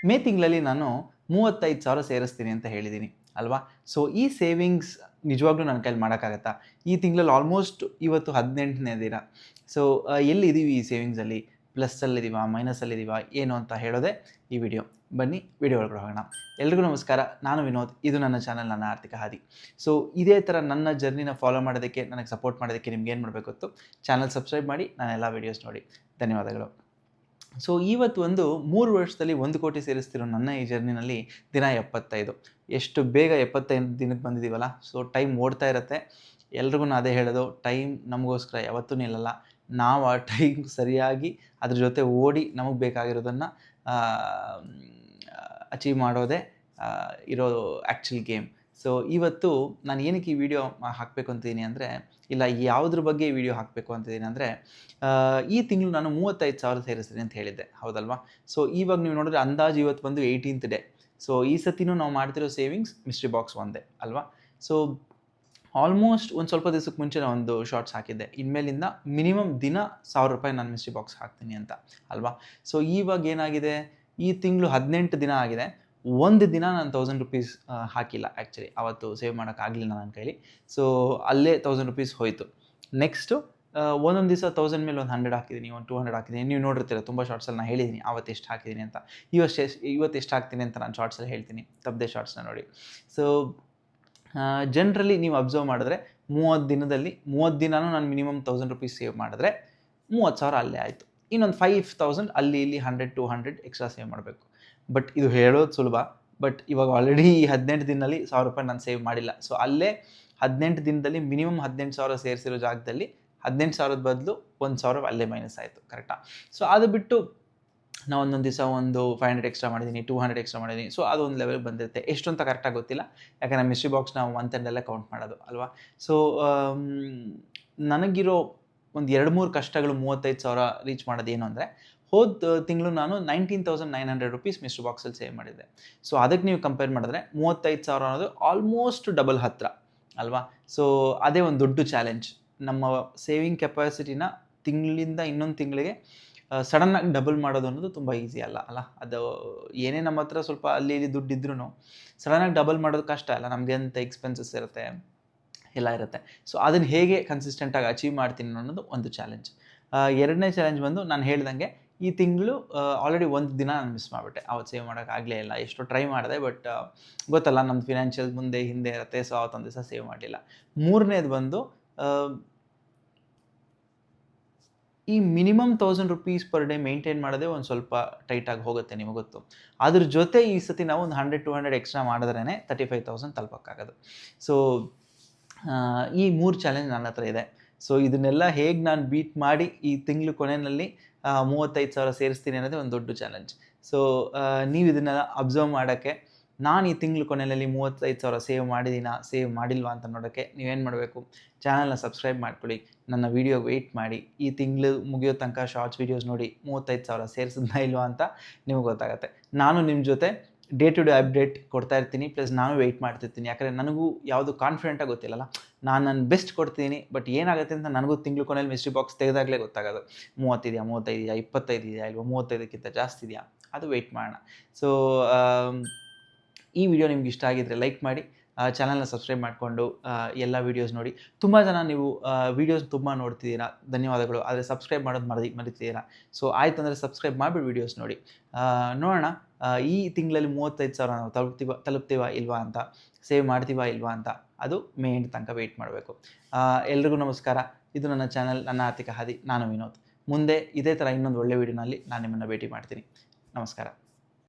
ಮೇ ತಿಂಗಳಲ್ಲಿ ನಾನು 35,000 ಸೇರಿಸ್ತೀನಿ ಅಂತ ಹೇಳಿದ್ದೀನಿ ಅಲ್ವಾ? ಸೊ ಈ ಸೇವಿಂಗ್ಸ್ ನಿಜವಾಗ್ಲೂ ನನ್ನ ಕೈಲಿ ಮಾಡೋಕ್ಕಾಗತ್ತಾ? ಈ ತಿಂಗಳಲ್ಲಿ ಆಲ್ಮೋಸ್ಟ್ ಇವತ್ತು 18ನೇ ದಿನ. ಸೊ ಎಲ್ಲಿದ್ದೀವಿ ಈ ಸೇವಿಂಗ್ಸಲ್ಲಿ? ಪ್ಲಸ್ಸಲ್ಲಿದ್ದೀವಾ? ಮೈನಸಲ್ಲಿದ್ದೀವಾ? ಏನು ಅಂತ ಹೇಳೋದೇ ಈ ವಿಡಿಯೋ. ಬನ್ನಿ ವಿಡಿಯೋ ಒಳಗಡೆ ಹೋಗೋಣ. ಎಲ್ರಿಗೂ ನಮಸ್ಕಾರ. ನಾನು ವಿನೋದ್. ಇದು ನನ್ನ ಚಾನಲ್, ನನ್ನ ಆರ್ಥಿಕ ಹಾದಿ. ಸೊ ಇದೇ ಥರ ನನ್ನ ಜರ್ನಿನ ಫಾಲೋ ಮಾಡೋದಕ್ಕೆ, ನನಗೆ ಸಪೋರ್ಟ್ ಮಾಡೋದಕ್ಕೆ ನಿಮ್ಗೆ ಏನು ಮಾಡಬೇಕು ಗೊತ್ತು? ಚಾನಲ್ ಸಬ್ಸ್ಕ್ರೈಬ್ ಮಾಡಿ, ನನ್ನ ಎಲ್ಲ ವೀಡಿಯೋಸ್ ನೋಡಿ. ಧನ್ಯವಾದಗಳು. ಸೊ ಇವತ್ತು ಒಂದು 3 ವರ್ಷದಲ್ಲಿ 1 ಕೋಟಿ ಸೇರಿಸ್ತಿರೋ ನನ್ನ ಈ ಜರ್ನಿನಲ್ಲಿ ದಿನ 75. ಎಷ್ಟು ಬೇಗ 75 ದಿನಕ್ಕೆ ಬಂದಿದ್ದೀವಲ್ಲ. ಸೊ ಟೈಮ್ ಓಡ್ತಾ ಇರುತ್ತೆ. ಎಲ್ರಿಗೂ ಅದೇ ಹೇಳೋದು, ಟೈಮ್ ನಮಗೋಸ್ಕರ ಯಾವತ್ತೂ ನಿಲ್ಲಲ್ಲ. ನಾವು ಆ ಟೈಮ್ ಸರಿಯಾಗಿ ಅದ್ರ ಜೊತೆ ಓಡಿ ನಮಗೆ ಬೇಕಾಗಿರೋದನ್ನು ಅಚೀವ್ ಮಾಡೋದೇ ಇರೋ ಆ್ಯಕ್ಚುಲ್ ಗೇಮ್. ಸೊ ಇವತ್ತು ನಾನು ಏನಕ್ಕೆ ಈ ವಿಡಿಯೋ ಹಾಕಬೇಕು ಅಂತಿದ್ದೀನಿ ಅಂದರೆ, ಇಲ್ಲ ಯಾವುದ್ರ ಬಗ್ಗೆ ಈ ವಿಡಿಯೋ ಹಾಕಬೇಕು ಅಂತಿದ್ದೀನಿ ಅಂದರೆ, ಈ ತಿಂಗಳು ನಾನು 35,000 ಸೇರಿಸ್ತೀನಿ ಅಂತ ಹೇಳಿದ್ದೆ, ಹೌದಲ್ವಾ? ಸೊ ಇವಾಗ ನೀವು ನೋಡಿದ್ರೆ ಅಂದಾಜು ಇವತ್ತು ಬಂದು 18th ಡೇ. ಸೊ ಈ ಸತಿನೂ ನಾವು ಮಾಡ್ತಿರೋ ಸೇವಿಂಗ್ಸ್ ಮಿಸ್ಟ್ರಿ ಬಾಕ್ಸ್ ಒಂದೇ ಅಲ್ವಾ? ಸೊ ಆಲ್ಮೋಸ್ಟ್ ಒಂದು ಸ್ವಲ್ಪ ದಿವಸಕ್ಕೆ ಮುಂಚೆ ನಾನು ಒಂದು ಶಾರ್ಟ್ಸ್ ಹಾಕಿದ್ದೆ, ಇನ್ಮೇಲಿಂದ ಮಿನಿಮಮ್ ದಿನ ₹1,000 ನಾನು ಮಿಸ್ಟ್ರಿ ಬಾಕ್ಸ್ ಹಾಕ್ತೀನಿ ಅಂತ ಅಲ್ವಾ? ಸೊ ಇವಾಗ ಏನಾಗಿದೆ, ಈ ತಿಂಗಳು 18 ದಿನ ಆಗಿದೆ. ಒಂದು ದಿನ ನಾನು ₹1,000 ಹಾಕಿಲ್ಲ. ಆ್ಯಕ್ಚುಲಿ ಅವತ್ತು ಸೇವ್ ಮಾಡೋಕ್ಕಾಗಲಿಲ್ಲ ನನ್ನ ಕೈಲಿ. ಸೊ ಅಲ್ಲೇ ₹1,000 ಹೋಯಿತು. ನೆಕ್ಸ್ಟು ಒಂದೊಂದು ದಿವಸ 1000 ಮೇಲೆ ಒಂದು 100 ಹಾಕಿದ್ದೀನಿ, ಒಂದು 200 ಹಾಕಿದ್ದೀನಿ. ನೀವು ನೋಡಿರ್ತೀರ ತುಂಬ ಶಾರ್ಟ್ಸಲ್ಲಿ ನಾನು ಹೇಳಿದ್ದೀನಿ ಅವತ್ತು ಎಷ್ಟು ಹಾಕಿದ್ದೀನಿ ಅಂತ. ಇವತ್ತು ಎಷ್ಟು ಹಾಕ್ತೀನಿ ಅಂತ ನಾನು ಶಾರ್ಟ್ಸಲ್ಲಿ ಹೇಳ್ತೀನಿ, ತಪ್ಪದೆ ಶಾರ್ಟ್ಸ್ನ ನೋಡಿ. ಸೊ ಜನರಲಿ ನೀವು ಅಬ್ಸರ್ವ್ ಮಾಡಿದ್ರೆ 30 ದಿನನೂ ನಾನು ಮಿನಿಮಮ್ ₹1,000 ಸೇವ್ ಮಾಡಿದ್ರೆ 30,000 ಅಲ್ಲೇ ಆಯಿತು. ಇನ್ನೊಂದು 5,000 ಅಲ್ಲಿ ಇಲ್ಲಿ 100-200 ಎಕ್ಸ್ಟ್ರಾ ಸೇವ್ ಮಾಡಬೇಕು. ಬಟ್ ಇದು ಹೇಳೋದು ಸುಲಭ. ಬಟ್ ಇವಾಗ ಆಲ್ರೆಡಿ ಈ 18 ದಿನದಲ್ಲಿ ₹1,000 ನಾನು ಸೇವ್ ಮಾಡಿಲ್ಲ. ಸೊ ಅಲ್ಲೇ 18 ದಿನದಲ್ಲಿ ಮಿನಿಮಮ್ 18,000 ಸೇರಿಸಿರೋ ಜಾಗದಲ್ಲಿ 18,000 ಬದಲು 1,000 ಅಲ್ಲೇ ಮೈನಸ್ ಆಯಿತು. ಕರೆಕ್ಟಾ? ಸೊ ಅದು ಬಿಟ್ಟು ನಾವು ಒಂದೊಂದು ದಿವಸ ಒಂದು 500 ಎಕ್ಸ್ಟ್ರಾ ಮಾಡಿದ್ದೀನಿ, 200 ಎಕ್ಸ್ಟ್ರಾ ಮಾಡಿದ್ದೀನಿ. ಸೊ ಅದು ಒಂದು ಲೆವೆಲ್ ಬಂದಿರುತ್ತೆ. ಎಷ್ಟು ಅಂತ ಕರೆಕ್ಟಾಗಿ ಗೊತ್ತಿಲ್ಲ, ಯಾಕಂದರೆ ಮಿಸ್ಟ್ರಿ ಬಾಕ್ಸ್ ನಾವು ಮಂತ್ ಎಂಡಲ್ಲೇ ಕೌಂಟ್ ಮಾಡೋದು ಅಲ್ವಾ? ಸೊ ನನಗಿರೋ ಒಂದು 2-3 ಕಷ್ಟಗಳು 35,000 ರೀಚ್ ಮಾಡೋದು ಏನು ಅಂದರೆ, ಹೋದ ತಿಂಗಳು ನಾನು ₹19,900 ಮಿಸ್ಟ್ರಿ ಬಾಕ್ಸಲ್ಲಿ ಸೇವ್ ಮಾಡಿದ್ದೆ. ಸೊ ಅದಕ್ಕೆ ನೀವು ಕಂಪೇರ್ ಮಾಡಿದ್ರೆ 35,000 ಅನ್ನೋದು ಆಲ್ಮೋಸ್ಟ್ ಡಬಲ್ ಹತ್ತಿರ ಅಲ್ವಾ? ಸೊ ಅದೇ ಒಂದು ದೊಡ್ಡ ಚಾಲೆಂಜ್. ನಮ್ಮ ಸೇವಿಂಗ್ ಕೆಪಾಸಿಟಿನ ತಿಂಗಳಿಂದ ಇನ್ನೊಂದು ತಿಂಗಳಿಗೆ ಸಡನ್ನಾಗಿ ಡಬಲ್ ಮಾಡೋದು ಅನ್ನೋದು ತುಂಬ ಈಸಿ ಅಲ್ಲ. ಅದು ಏನೇ ನಮ್ಮ ಹತ್ರ ಸ್ವಲ್ಪ ಅಲ್ಲಿ ಇಲ್ಲಿ ದುಡ್ಡಿದ್ರೂ ಸಡನ್ನಾಗಿ ಡಬಲ್ ಮಾಡೋದು ಕಷ್ಟ ಅಲ್ಲ. ನಮಗೆ ಅಂತ ಎಕ್ಸ್ಪೆನ್ಸಸ್ ಇರುತ್ತೆ, ಎಲ್ಲ ಇರುತ್ತೆ. ಸೊ ಅದನ್ನು ಹೇಗೆ ಕನ್ಸಿಸ್ಟೆಂಟಾಗಿ ಅಚೀವ್ ಮಾಡ್ತೀನಿ ಅನ್ನೋದು ಒಂದು ಚಾಲೆಂಜ್. ಎರಡನೇ ಚಾಲೆಂಜ್ ಬಂದು ನಾನು ಹೇಳ್ದಂಗೆ, ಈ ತಿಂಗಳು ಆಲ್ರೆಡಿ ಒಂದು ದಿನ ನಾನು ಮಿಸ್ ಮಾಡಿಬಿಟ್ಟೆ. ಅವತ್ತು ಸೇವ್ ಮಾಡೋಕ್ಕಾಗಲೇ ಇಲ್ಲ. ಎಷ್ಟೋ ಟ್ರೈ ಮಾಡಿದೆ, ಬಟ್ ಗೊತ್ತಲ್ಲ ನಮ್ಮದು ಫಿನಾನ್ಷಿಯಲ್ ಮುಂದೆ ಹಿಂದೆ ಇರುತ್ತೆ. ಸೊ ಅವತ್ತೊಂದು ದಿವಸ ಸೇವ್ ಮಾಡಲಿಲ್ಲ. ಮೂರನೇದು ಬಂದು ಈ ಮಿನಿಮಮ್ ₹1,000 ಪರ್ ಡೇ ಮೇಂಟೈನ್ ಮಾಡೋದೇ ಒಂದು ಸ್ವಲ್ಪ ಟೈಟಾಗಿ ಹೋಗುತ್ತೆ, ನಿಮಗೆ ಗೊತ್ತು. ಅದ್ರ ಜೊತೆ ಈ ಸತಿ ನಾವು ಒಂದು 100-200 ಎಕ್ಸ್ಟ್ರಾ ಮಾಡಿದ್ರೇ 35,000 ತಲುಪೋಕ್ಕಾಗೋದು. ಸೊ ಈ 3 ಚಾಲೆಂಜ್ ನನ್ನ ಹತ್ರ ಇದೆ. ಸೊ ಇದನ್ನೆಲ್ಲ ಹೇಗೆ ನಾನು ಬೀಟ್ ಮಾಡಿ ಈ ತಿಂಗಳು ಕೊನೆಯಲ್ಲಿ 35,000 ಸೇರಿಸ್ತೀನಿ ಅನ್ನೋದೇ ಒಂದು ದೊಡ್ಡ ಚಾಲೆಂಜ್. ಸೊ ನೀವು ಇದನ್ನೆಲ್ಲ ಅಬ್ಸರ್ವ್ ಮಾಡೋಕ್ಕೆ, ನಾನು ಈ ತಿಂಗಳು ಕೊನೆಯಲ್ಲಿ 35,000 ಸೇವ್ ಮಾಡಿದ್ದೀನಾ, ಸೇವ್ ಮಾಡಿಲ್ವಾ ಅಂತ ನೋಡೋಕ್ಕೆ ನೀವೇನು ಮಾಡಬೇಕು, ಚಾನಲ್ನ ಸಬ್ಸ್ಕ್ರೈಬ್ ಮಾಡ್ಕೊಳ್ಳಿ, ನನ್ನ ವೀಡಿಯೋಗೆ ವೆಯ್ಟ್ ಮಾಡಿ. ಈ ತಿಂಗಳು ಮುಗಿಯೋ ತನಕ ಶಾರ್ಟ್ಸ್ ವೀಡಿಯೋಸ್ ನೋಡಿ 35,000 ಸೇರಿಸಿದ್ನಾ ಇಲ್ವಾ ಅಂತ ನಿಮಗೆ ಗೊತ್ತಾಗುತ್ತೆ. ನಾನು ನಿಮ್ಮ ಜೊತೆ ಡೇ ಟು ಡೇ ಅಪ್ಡೇಟ್ ಕೊಡ್ತಾ ಇರ್ತೀನಿ. ಪ್ಲಸ್ ನಾನು ವೆಯ್ಟ್ ಮಾಡ್ತಿರ್ತೀನಿ. ಯಾಕಂದರೆ ನನಗೂ ಯಾವುದು ಕಾನ್ಫಿಡೆಂಟಾಗಿ ಗೊತ್ತಿಲ್ಲಲ್ಲ. ನಾನು ನನ್ನ ಬೆಸ್ಟ್ ಕೊಡ್ತೀನಿ, ಬಟ್ ಏನಾಗುತ್ತೆ ಅಂತ ನನಗೂ ತಿಂಗಳು ಕೊನೆಯಲ್ಲಿ ಮಿಸ್ಟ್ರಿ ಬಾಕ್ಸ್ ತೆಗೆದಾಗಲೇ ಗೊತ್ತಾಗೋದು. 30 ಇದೆಯಾ, 35 ಇದೆಯಾ, 25 ಇದೆಯಾ, ಇಲ್ವಾ 35ಕ್ಕಿಂತ ಜಾಸ್ತಿ ಇದೆಯಾ, ಅದು ವೆಯ್ಟ್ ಮಾಡೋಣ. ಸೊ ಈ ವಿಡಿಯೋ ನಿಮ್ಗೆ ಇಷ್ಟ ಆಗಿದ್ದರೆ ಲೈಕ್ ಮಾಡಿ, ಚಾನಲ್ನ ಸಬ್ಸ್ಕ್ರೈಬ್ ಮಾಡಿಕೊಂಡು ಎಲ್ಲ ವೀಡಿಯೋಸ್ ನೋಡಿ. ತುಂಬ ಜನ ನೀವು ವೀಡಿಯೋಸ್ ತುಂಬ ನೋಡ್ತಿದ್ದೀರಾ, ಧನ್ಯವಾದಗಳು. ಆದರೆ ಸಬ್ಸ್ಕ್ರೈಬ್ ಮಾಡೋದು ಮರಿತಿದ್ದೀರಾ. ಸೊ ಆಯ್ತು ಅಂದರೆ ಸಬ್ಸ್ಕ್ರೈಬ್ ಮಾಡಿಬಿಟ್ಟು ವೀಡಿಯೋಸ್ ನೋಡಿ. ನೋಡೋಣ ಈ ತಿಂಗಳಲ್ಲಿ 35,000 ನಾವು ತಲುಪ್ತೀವಾ ಇಲ್ವಾ ಅಂತ, ಸೇವ್ ಮಾಡ್ತೀವಾ ಇಲ್ವಾ ಅಂತ. ಅದು ಮೇ ಎಂಡ್ ತನಕ ವೆಯ್ಟ್ ಮಾಡಬೇಕು. ಎಲ್ರಿಗೂ ನಮಸ್ಕಾರ. ಇದು ನನ್ನ ಚಾನಲ್, ನನ್ನ ಆರ್ಥಿಕ ಹಾದಿ. ನಾನು ವಿನೋದ್. ಮುಂದೆ ಇದೇ ಥರ ಇನ್ನೊಂದು ಒಳ್ಳೆ ವೀಡಿಯೋನಲ್ಲಿ ನಾನು ನಿಮ್ಮನ್ನು ಭೇಟಿ ಮಾಡ್ತೀನಿ. ನಮಸ್ಕಾರ.